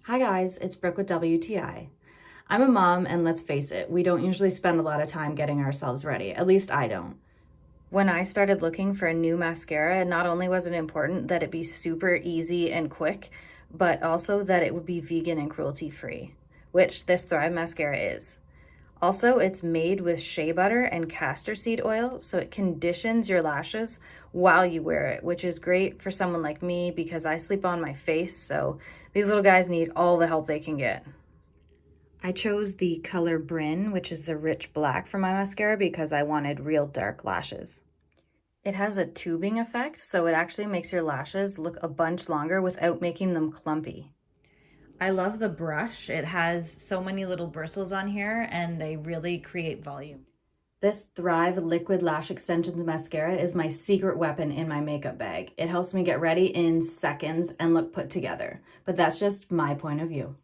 Hi guys, it's Brooke with WTI. I'm a mom and let's face it, we don't usually spend a lot of time getting ourselves ready. At least I don't. When I started looking for a new mascara, not only was it important that it be super easy and quick, but also that it would be vegan and cruelty free, which this Thrive mascara is. Also, it's made with shea butter and castor seed oil, so it conditions your lashes while you wear it, which is great for someone like me because I sleep on my face, so these little guys need all the help they can get. I chose the color Brynn, which is the rich black for my mascara because I wanted real dark lashes. It has a tubing effect, so it actually makes your lashes look a bunch longer without making them clumpy. I love the brush. It has so many little bristles on here and they really create volume. This Thrive Liquid Lash Extensions mascara is my secret weapon in my makeup bag. It helps me get ready in seconds and look put together, but that's just my point of view.